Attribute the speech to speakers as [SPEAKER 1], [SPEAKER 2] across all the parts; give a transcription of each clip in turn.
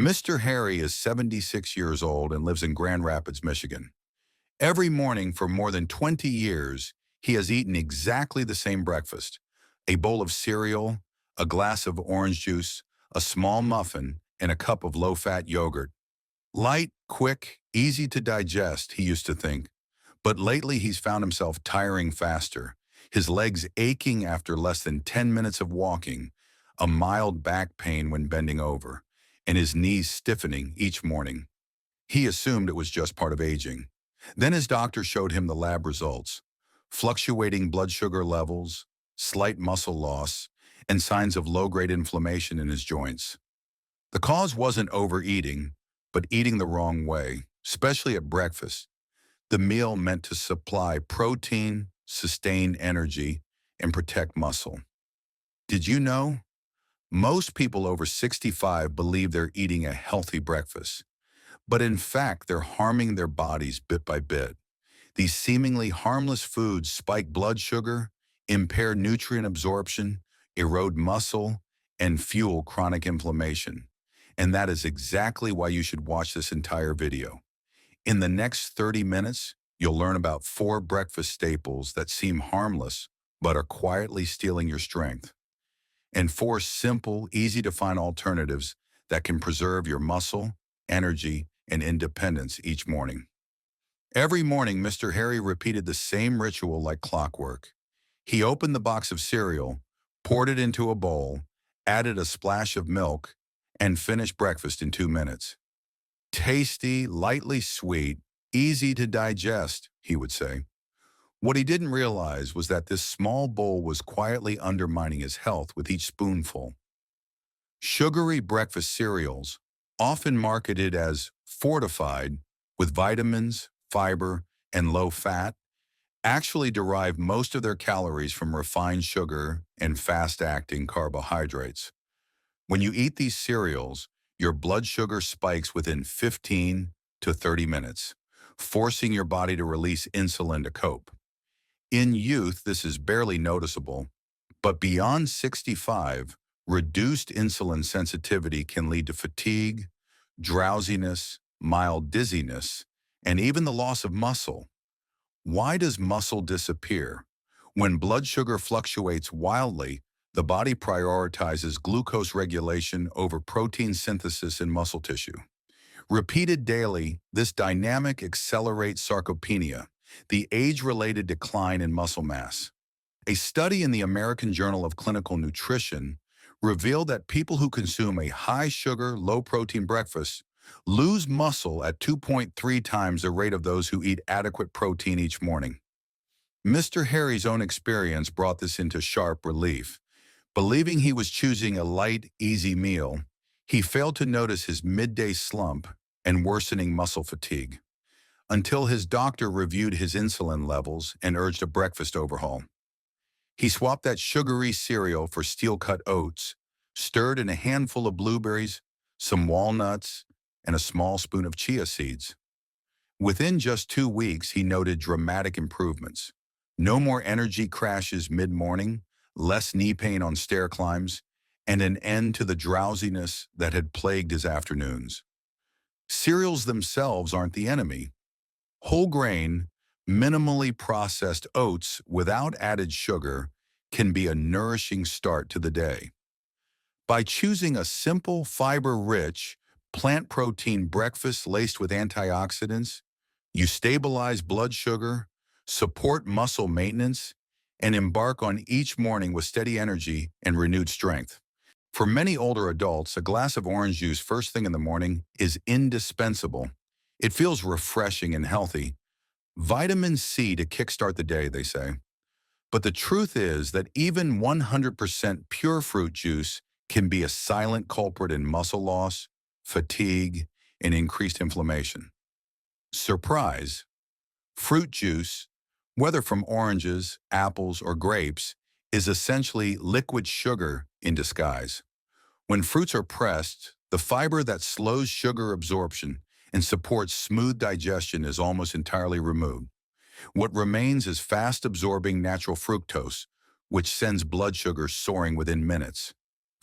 [SPEAKER 1] Mr. Harry is 76 years old and lives in Grand Rapids, Michigan. Every morning for more than 20 years, he has eaten exactly the same breakfast: a bowl of cereal, a glass of orange juice, a small muffin, and a cup of low-fat yogurt. Light, quick, easy to digest, he used to think. But lately he's found himself tiring faster, his legs aching after less than 10 minutes of walking, a mild back pain when bending over, and his knees stiffening each morning. He assumed it was just part of aging. Then his doctor showed him the lab results: fluctuating blood sugar levels, slight muscle loss, and signs of low-grade inflammation in his joints. The cause wasn't overeating, but eating the wrong way, especially at breakfast, the meal meant to supply protein, sustain energy, and protect muscle. Did you know? Most people over 65 believe they're eating a healthy breakfast, but in fact, they're harming their bodies bit by bit. These seemingly harmless foods spike blood sugar, impair nutrient absorption, erode muscle, and fuel chronic inflammation. And that is exactly why you should watch this entire video. In the next 30 minutes, you'll learn about 4 breakfast staples that seem harmless but are quietly stealing your strength, and 4 simple, easy-to-find alternatives that can preserve your muscle, energy, and independence each morning. Every morning, Mr. Harry repeated the same ritual like clockwork. He opened the box of cereal, poured it into a bowl, added a splash of milk, and finished breakfast in 2 minutes. Tasty, lightly sweet, easy to digest, he would say. What he didn't realize was that this small bowl was quietly undermining his health with each spoonful. Sugary breakfast cereals, often marketed as fortified with vitamins, fiber, and low fat, actually derive most of their calories from refined sugar and fast-acting carbohydrates. When you eat these cereals, your blood sugar spikes within 15 to 30 minutes, forcing your body to release insulin to cope. In youth, this is barely noticeable, but beyond 65, reduced insulin sensitivity can lead to fatigue, drowsiness, mild dizziness, and even the loss of muscle. Why does muscle disappear? When blood sugar fluctuates wildly, the body prioritizes glucose regulation over protein synthesis in muscle tissue. Repeated daily, this dynamic accelerates sarcopenia, the age-related decline in muscle mass. A study in the American Journal of Clinical Nutrition revealed that people who consume a high-sugar, low-protein breakfast lose muscle at 2.3 times the rate of those who eat adequate protein each morning. Mr. Harry's own experience brought this into sharp relief. Believing he was choosing a light, easy meal, he failed to notice his midday slump and worsening muscle fatigue, until his doctor reviewed his insulin levels and urged a breakfast overhaul. He swapped that sugary cereal for steel-cut oats, stirred in a handful of blueberries, some walnuts, and a small spoon of chia seeds. Within just 2 weeks, he noted dramatic improvements. No more energy crashes mid-morning, less knee pain on stair climbs, and an end to the drowsiness that had plagued his afternoons. Cereals themselves aren't the enemy. Whole grain, minimally processed oats without added sugar can be a nourishing start to the day. By choosing a simple, fiber-rich, plant protein breakfast laced with antioxidants, you stabilize blood sugar, support muscle maintenance, and embark on each morning with steady energy and renewed strength. For many older adults, a glass of orange juice first thing in the morning is indispensable. It feels refreshing and healthy. Vitamin C to kickstart the day, they say. But the truth is that even 100% pure fruit juice can be a silent culprit in muscle loss, fatigue, and increased inflammation. Surprise! Fruit juice, whether from oranges, apples, or grapes, is essentially liquid sugar in disguise. When fruits are pressed, the fiber that slows sugar absorption and supports smooth digestion is almost entirely removed. What remains is fast-absorbing natural fructose, which sends blood sugar soaring within minutes.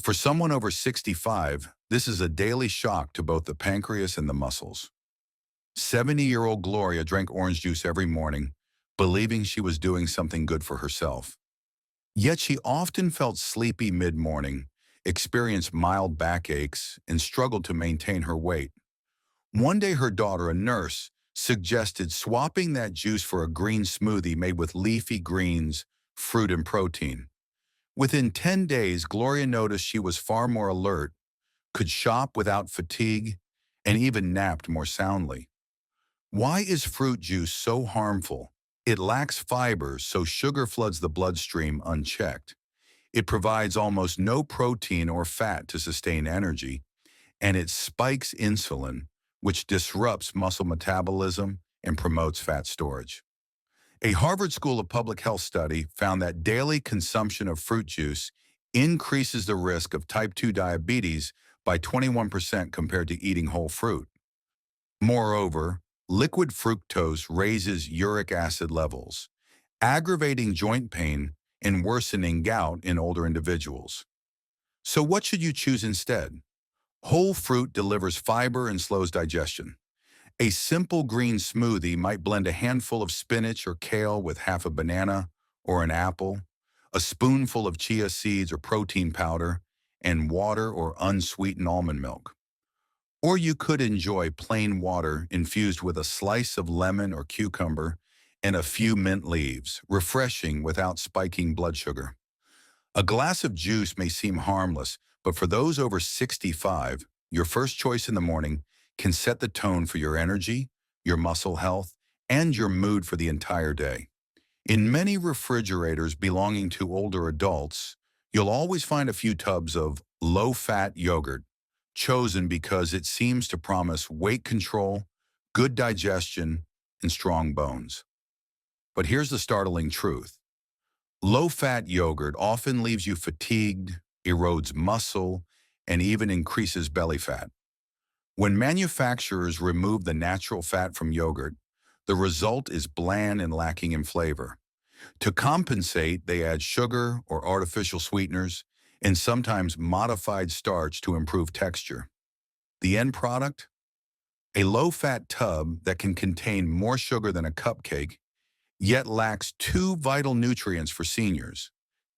[SPEAKER 1] For someone over 65, this is a daily shock to both the pancreas and the muscles. 70-year-old Gloria drank orange juice every morning, believing she was doing something good for herself. Yet she often felt sleepy mid-morning, experienced mild backaches, and struggled to maintain her weight. One day her daughter, a nurse, suggested swapping that juice for a green smoothie made with leafy greens, fruit, and protein. Within 10 days, Gloria noticed she was far more alert, could shop without fatigue, and even napped more soundly. Why is fruit juice so harmful? It lacks fiber, so sugar floods the bloodstream unchecked. It provides almost no protein or fat to sustain energy, and it spikes insulin, which disrupts muscle metabolism and promotes fat storage. A Harvard School of Public Health study found that daily consumption of fruit juice increases the risk of type 2 diabetes by 21% compared to eating whole fruit. Moreover, liquid fructose raises uric acid levels, aggravating joint pain and worsening gout in older individuals. So what should you choose instead? Whole fruit delivers fiber and slows digestion. A simple green smoothie might blend a handful of spinach or kale with half a banana or an apple, a spoonful of chia seeds or protein powder, and water or unsweetened almond milk. Or you could enjoy plain water infused with a slice of lemon or cucumber and a few mint leaves, refreshing without spiking blood sugar. A glass of juice may seem harmless, but for those over 65, your first choice in the morning can set the tone for your energy, your muscle health, and your mood for the entire day. In many refrigerators belonging to older adults, you'll always find a few tubs of low-fat yogurt, chosen because it seems to promise weight control, good digestion, and strong bones. But here's the startling truth. Low-fat yogurt often leaves you fatigued, erodes muscle, and even increases belly fat. When manufacturers remove the natural fat from yogurt, the result is bland and lacking in flavor. To compensate, they add sugar or artificial sweeteners and sometimes modified starch to improve texture. The end product? A low-fat tub that can contain more sugar than a cupcake, yet lacks two vital nutrients for seniors: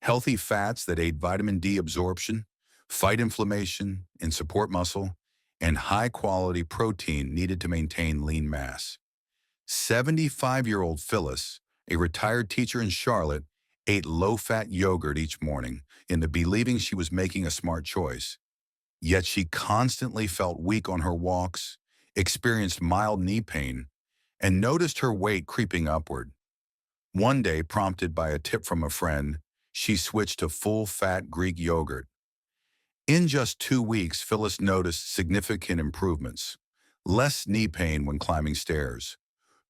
[SPEAKER 1] healthy fats that aid vitamin D absorption, fight inflammation, and support muscle, and high-quality protein needed to maintain lean mass. 75-year-old Phyllis, a retired teacher in Charlotte, ate low-fat yogurt each morning in the believing she was making a smart choice. Yet she constantly felt weak on her walks, experienced mild knee pain, and noticed her weight creeping upward. One day, prompted by a tip from a friend, she switched to full-fat Greek yogurt. In just 2 weeks, Phyllis noticed significant improvements. Less knee pain when climbing stairs,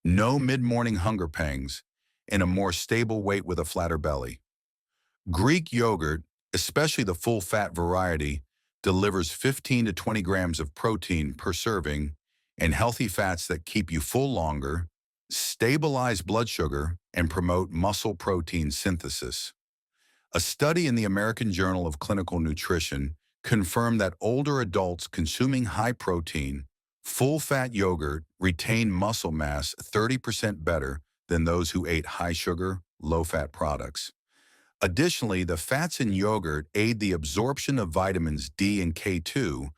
[SPEAKER 1] no mid-morning hunger pangs, and a more stable weight with a flatter belly. Greek yogurt, especially the full-fat variety, delivers 15 to 20 grams of protein per serving and healthy fats that keep you full longer, stabilize blood sugar, and promote muscle protein synthesis. A study in the American Journal of Clinical Nutrition confirmed that older adults consuming high-protein, full-fat yogurt retain muscle mass 30% better than those who ate high-sugar, low-fat products. Additionally, the fats in yogurt aid the absorption of vitamins D and K2,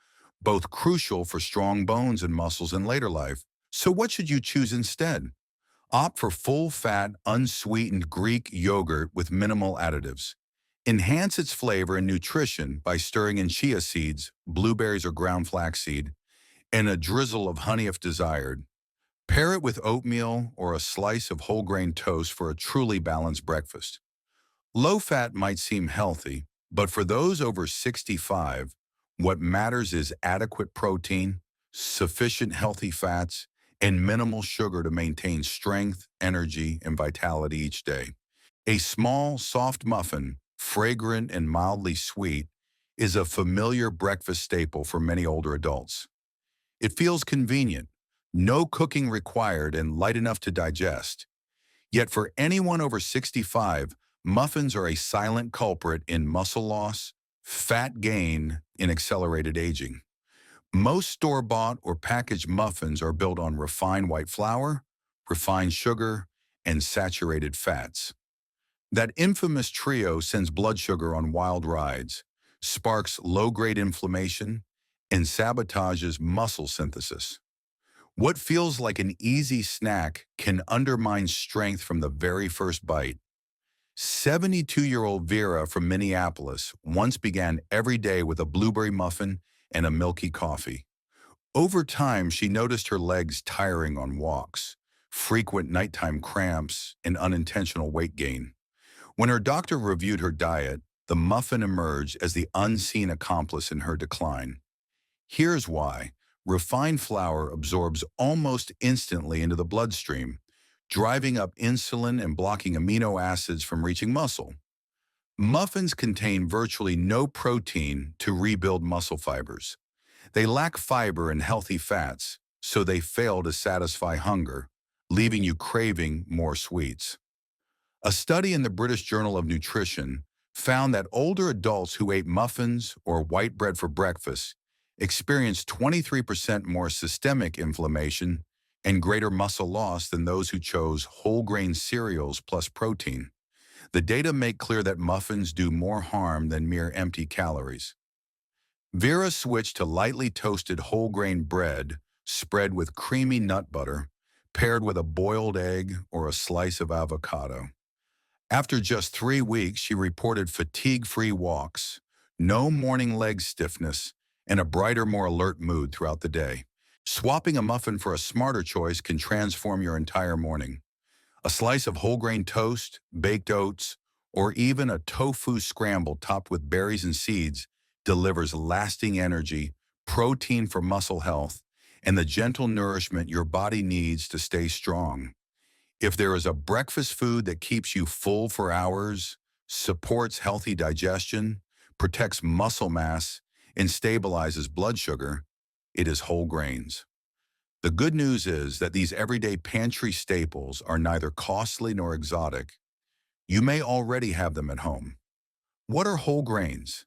[SPEAKER 1] both crucial for strong bones and muscles in later life. So what should you choose instead? Opt for full-fat, unsweetened Greek yogurt with minimal additives. Enhance its flavor and nutrition by stirring in chia seeds, blueberries or ground flaxseed, and a drizzle of honey if desired. Pair it with oatmeal or a slice of whole grain toast for a truly balanced breakfast. Low-fat might seem healthy, but for those over 65, what matters is adequate protein, sufficient healthy fats, and minimal sugar to maintain strength, energy, and vitality each day. A small, soft muffin, fragrant and mildly sweet, is a familiar breakfast staple for many older adults. It feels convenient, no cooking required, and light enough to digest. Yet for anyone over 65, muffins are a silent culprit in muscle loss, Fat gain in accelerated aging. Most store-bought or packaged muffins are built on refined white flour, refined sugar, and saturated fats. That infamous trio sends blood sugar on wild rides, sparks low-grade inflammation, and sabotages muscle synthesis. What feels like an easy snack can undermine strength from the very first bite. 72-year-old Vera from Minneapolis once began every day with a blueberry muffin and a milky coffee. Over time, she noticed her legs tiring on walks, frequent nighttime cramps, and unintentional weight gain. When her doctor reviewed her diet, the muffin emerged as the unseen accomplice in her decline. Here's why. Refined flour absorbs almost instantly into the bloodstream, driving up insulin and blocking amino acids from reaching muscle. Muffins contain virtually no protein to rebuild muscle fibers. They lack fiber and healthy fats, so they fail to satisfy hunger, leaving you craving more sweets. A study in the British Journal of Nutrition found that older adults who ate muffins or white bread for breakfast experienced 23% more systemic inflammation and greater muscle loss than those who chose whole grain cereals plus protein. The data make clear that muffins do more harm than mere empty calories. Vera switched to lightly toasted whole grain bread spread with creamy nut butter, paired with a boiled egg or a slice of avocado. After just 3 weeks, she reported fatigue-free walks, no morning leg stiffness, and a brighter, more alert mood throughout the day. Swapping a muffin for a smarter choice can transform your entire morning. A slice of whole grain toast, baked oats, or even a tofu scramble topped with berries and seeds delivers lasting energy, protein for muscle health, and the gentle nourishment your body needs to stay strong. If there is a breakfast food that keeps you full for hours, supports healthy digestion, protects muscle mass, and stabilizes blood sugar, it is whole grains. The good news is that these everyday pantry staples are neither costly nor exotic. You may already have them at home. What are whole grains?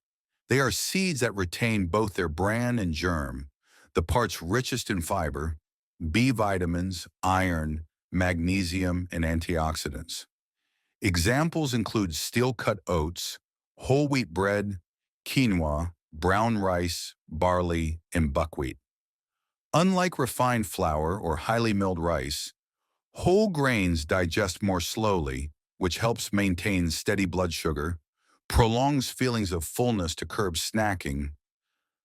[SPEAKER 1] They are seeds that retain both their bran and germ, the parts richest in fiber, B vitamins, iron, magnesium, and antioxidants. Examples include steel-cut oats, whole wheat bread, quinoa, brown rice, barley, and buckwheat. Unlike refined flour or highly milled rice, whole grains digest more slowly, which helps maintain steady blood sugar, prolongs feelings of fullness to curb snacking,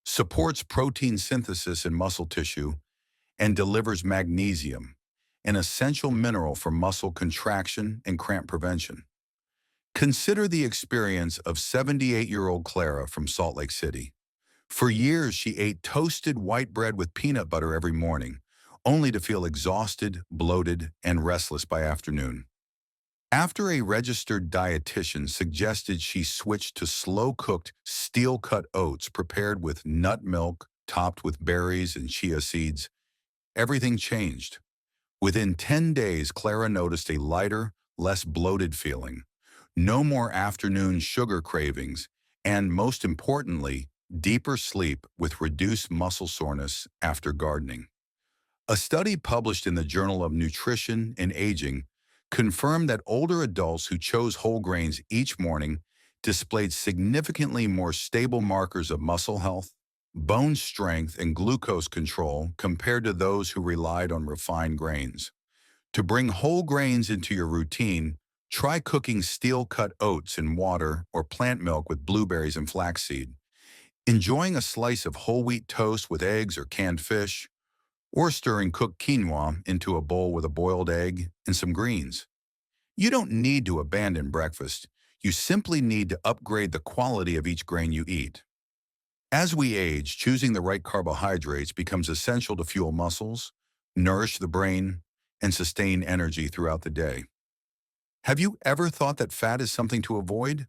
[SPEAKER 1] supports protein synthesis in muscle tissue, and delivers magnesium, an essential mineral for muscle contraction and cramp prevention. Consider the experience of 78-year-old Clara from Salt Lake City. For years, she ate toasted white bread with peanut butter every morning, only to feel exhausted, bloated, and restless by afternoon. After a registered dietitian suggested she switch to slow-cooked, steel-cut oats prepared with nut milk topped with berries and chia seeds, everything changed. Within 10 days, Clara noticed a lighter, less bloated feeling, no more afternoon sugar cravings, and most importantly, deeper sleep with reduced muscle soreness after gardening. A study published in the Journal of Nutrition and Aging confirmed that older adults who chose whole grains each morning displayed significantly more stable markers of muscle health, bone strength, and glucose control compared to those who relied on refined grains. To bring whole grains into your routine, try cooking steel-cut oats in water or plant milk with blueberries and flaxseed. Enjoying a slice of whole wheat toast with eggs or canned fish, or stirring cooked quinoa into a bowl with a boiled egg and some greens. You don't need to abandon breakfast. You simply need to upgrade the quality of each grain you eat. As we age, choosing the right carbohydrates becomes essential to fuel muscles, nourish the brain, and sustain energy throughout the day. Have you ever thought that fat is something to avoid?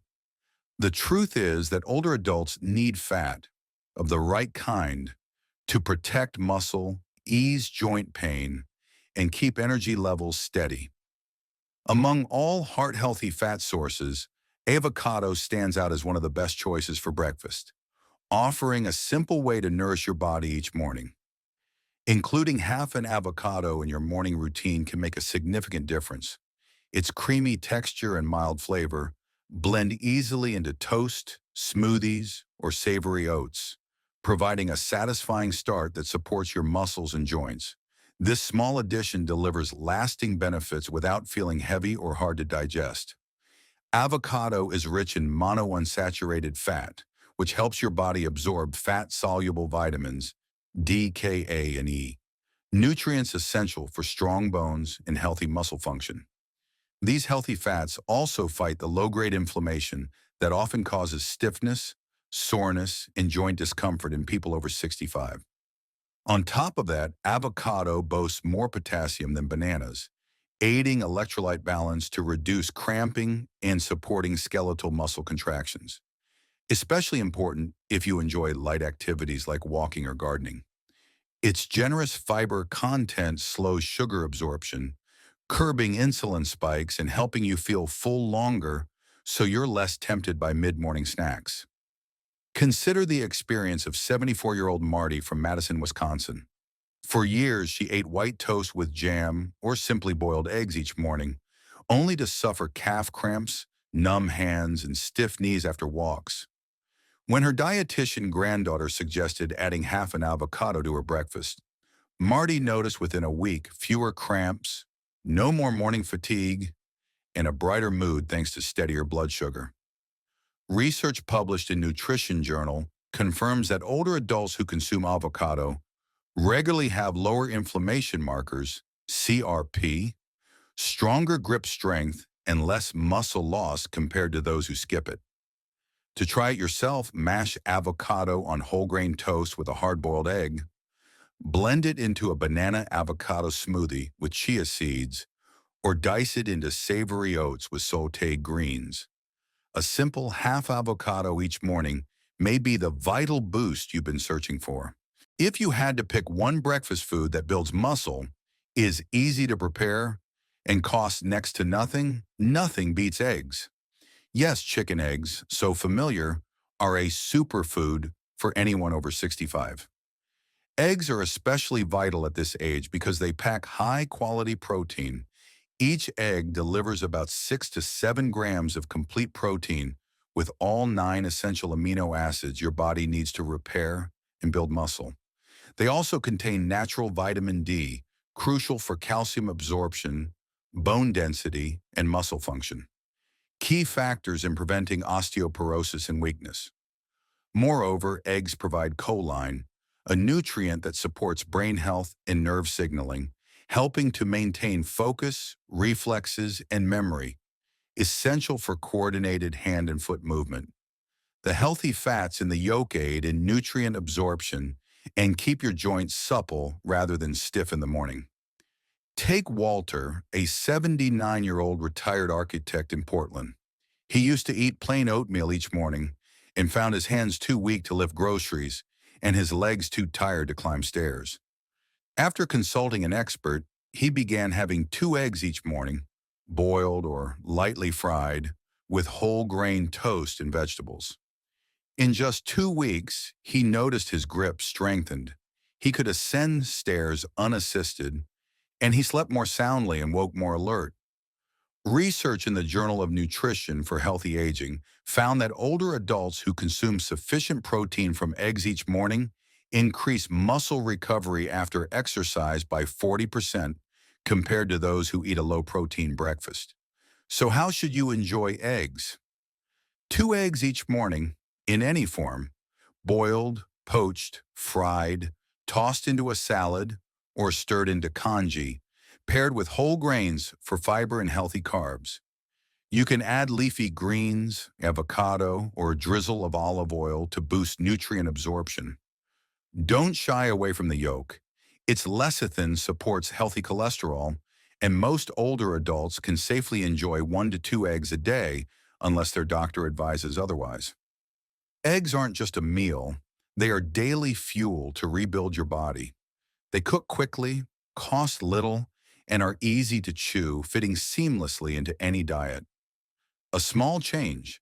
[SPEAKER 1] The truth is that older adults need fat, of the right kind, to protect muscle, ease joint pain, and keep energy levels steady. Among all heart-healthy fat sources, Avocado stands out as one of the best choices for breakfast, offering a simple way to nourish your body each morning. Including half an avocado in your morning routine can make a significant difference. Its creamy texture and mild flavor blend easily into toast, smoothies, or savory oats, providing a satisfying start that supports your muscles and joints. This small addition delivers lasting benefits without feeling heavy or hard to digest. Avocado is rich in monounsaturated fat, which helps your body absorb fat-soluble vitamins D, K, A, and E, nutrients essential for strong bones and healthy muscle function. These healthy fats also fight the low-grade inflammation that often causes stiffness, soreness, and joint discomfort in people over 65. On top of that, avocado boasts more potassium than bananas, aiding electrolyte balance to reduce cramping and supporting skeletal muscle contractions. Especially important if you enjoy light activities like walking or gardening. Its generous fiber content slows sugar absorption, curbing insulin spikes and helping you feel full longer so you're less tempted by mid-morning snacks. Consider the experience of 74-year-old Marty from Madison, Wisconsin. For years, she ate white toast with jam or simply boiled eggs each morning, only to suffer calf cramps, numb hands, and stiff knees after walks. When her dietitian granddaughter suggested adding half an avocado to her breakfast, Marty noticed within a week fewer cramps, no more morning fatigue, and a brighter mood thanks to steadier blood sugar. Research published in Nutrition Journal confirms that older adults who consume avocado regularly have lower inflammation markers, CRP, stronger grip strength, and less muscle loss compared to those who skip it. To try it yourself, mash avocado on whole grain toast with a hard-boiled egg, blend it into a banana avocado smoothie with chia seeds, or dice it into savory oats with sauteed greens. A simple half avocado each morning may be the vital boost you've been searching for. If you had to pick one breakfast food that builds muscle, is easy to prepare, and costs next to nothing, nothing beats eggs. Yes, chicken eggs, so familiar, are a superfood for anyone over 65. Eggs are especially vital at this age because they pack high-quality protein. Each egg delivers about 6 to 7 grams of complete protein with all 9 essential amino acids your body needs to repair and build muscle. They also contain natural vitamin D, crucial for calcium absorption, bone density, and muscle function, key factors in preventing osteoporosis and weakness. Moreover, eggs provide choline, a nutrient that supports brain health and nerve signaling, helping to maintain focus, reflexes, and memory, essential for coordinated hand and foot movement. The healthy fats in the yolk aid in nutrient absorption and keep your joints supple rather than stiff in the morning. Take Walter, a 79-year-old retired architect in Portland. He used to eat plain oatmeal each morning and found his hands too weak to lift groceries and his legs too tired to climb stairs. After consulting an expert, he began having 2 eggs each morning, boiled or lightly fried, with whole grain toast and vegetables. In just 2 weeks, he noticed his grip strengthened. He could ascend stairs unassisted, and he slept more soundly and woke more alert. Research in the Journal of Nutrition for Healthy Aging found that older adults who consume sufficient protein from eggs each morning increase muscle recovery after exercise by 40% compared to those who eat a low-protein breakfast. So how should you enjoy eggs? 2 eggs each morning, in any form, boiled, poached, fried, tossed into a salad, or stirred into congee, paired with whole grains for fiber and healthy carbs. You can add leafy greens, avocado, or a drizzle of olive oil to boost nutrient absorption. Don't shy away from the yolk. Its lecithin supports healthy cholesterol, and most older adults can safely enjoy 1 to 2 eggs a day unless their doctor advises otherwise. Eggs aren't just a meal, they are daily fuel to rebuild your body. They cook quickly, cost little, and are easy to chew, fitting seamlessly into any diet. A small change,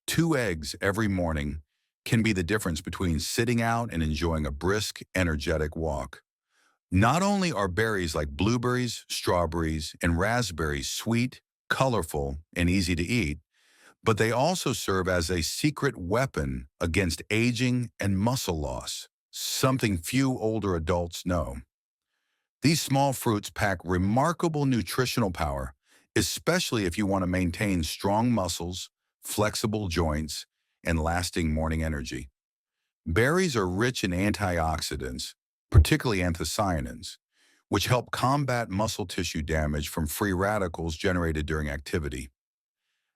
[SPEAKER 1] 2 eggs every morning, can be the difference between sitting out and enjoying a brisk, energetic walk. Not only are berries like blueberries, strawberries, and raspberries sweet, colorful, and easy to eat, but they also serve as a secret weapon against aging and muscle loss, something few older adults know. These small fruits pack remarkable nutritional power, especially if you want to maintain strong muscles, flexible joints, and lasting morning energy. Berries are rich in antioxidants, particularly anthocyanins, which help combat muscle tissue damage from free radicals generated during activity.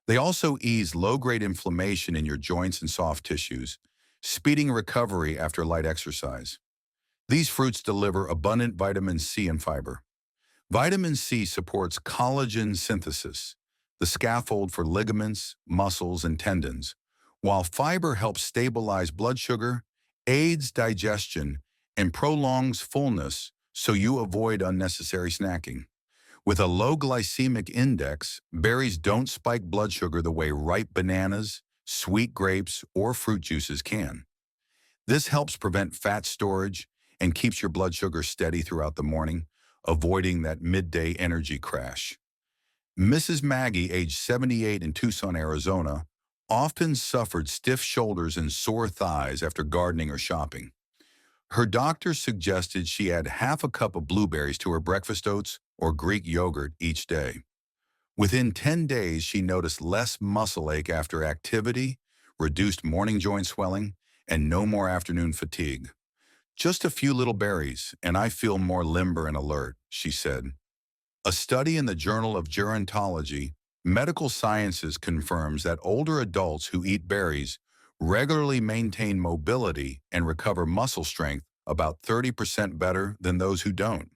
[SPEAKER 1] They also ease low-grade inflammation in your joints and soft tissues, speeding recovery after light exercise. These fruits deliver abundant vitamin C and fiber. Vitamin C supports collagen synthesis, the scaffold for ligaments, muscles, and tendons, while fiber helps stabilize blood sugar, aids digestion, and prolongs fullness so you avoid unnecessary snacking. With a low glycemic index, berries don't spike blood sugar the way ripe bananas, sweet grapes, or fruit juices can. This helps prevent fat storage and keeps your blood sugar steady throughout the morning, avoiding that midday energy crash. Mrs. Maggie, age 78 in Tucson, Arizona, often suffered stiff shoulders and sore thighs after gardening or shopping. Her doctor suggested she add half a cup of blueberries to her breakfast oats or Greek yogurt each day. Within 10 days, she noticed less muscle ache after activity, reduced morning joint swelling, and no more afternoon fatigue. Just a few little berries, and I feel more limber and alert, she said. A study in the Journal of Gerontology, Medical Sciences confirms that older adults who eat berries regularly maintain mobility and recover muscle strength about 30% better than those who don't.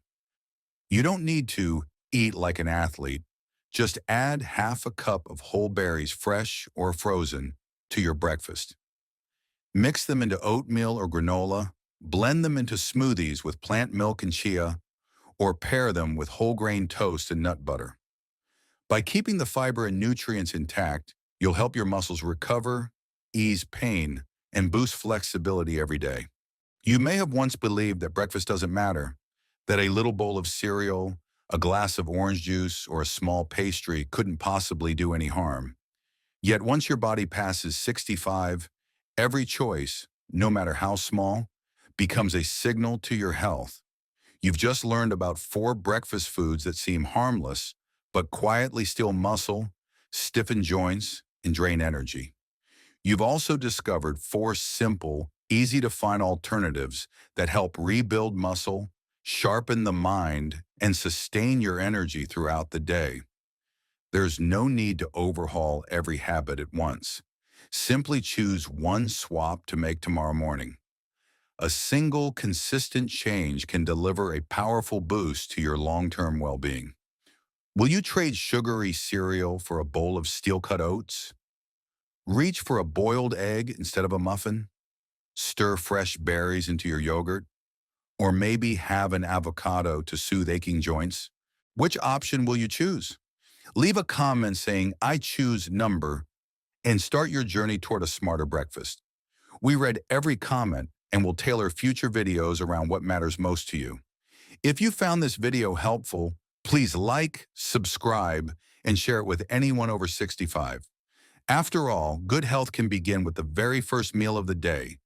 [SPEAKER 1] You don't need to eat like an athlete. Just add half a cup of whole berries, fresh or frozen, to your breakfast. Mix them into oatmeal or granola, blend them into smoothies with plant milk and chia, or pair them with whole grain toast and nut butter. By keeping the fiber and nutrients intact, you'll help your muscles recover, ease pain, and boost flexibility every day. You may have once believed that breakfast doesn't matter, that a little bowl of cereal, a glass of orange juice, or a small pastry couldn't possibly do any harm. Yet once your body passes 65, every choice, no matter how small, becomes a signal to your health. You've just learned about 4 breakfast foods that seem harmless, but quietly steal muscle, stiffen joints, and drain energy. You've also discovered 4 simple, easy-to-find alternatives that help rebuild muscle, sharpen the mind, and sustain your energy throughout the day. There's no need to overhaul every habit at once. Simply choose one swap to make tomorrow morning. A single, consistent change can deliver a powerful boost to your long-term well-being. Will you trade sugary cereal for a bowl of steel-cut oats? Reach for a boiled egg instead of a muffin? Stir fresh berries into your yogurt? Or maybe have an avocado to soothe aching joints? Which option will you choose? Leave a comment saying, "I choose number," and start your journey toward a smarter breakfast. We read every comment and will tailor future videos around what matters most to you. If you found this video helpful, please like, subscribe, and share it with anyone over 65. After all, good health can begin with the very first meal of the day,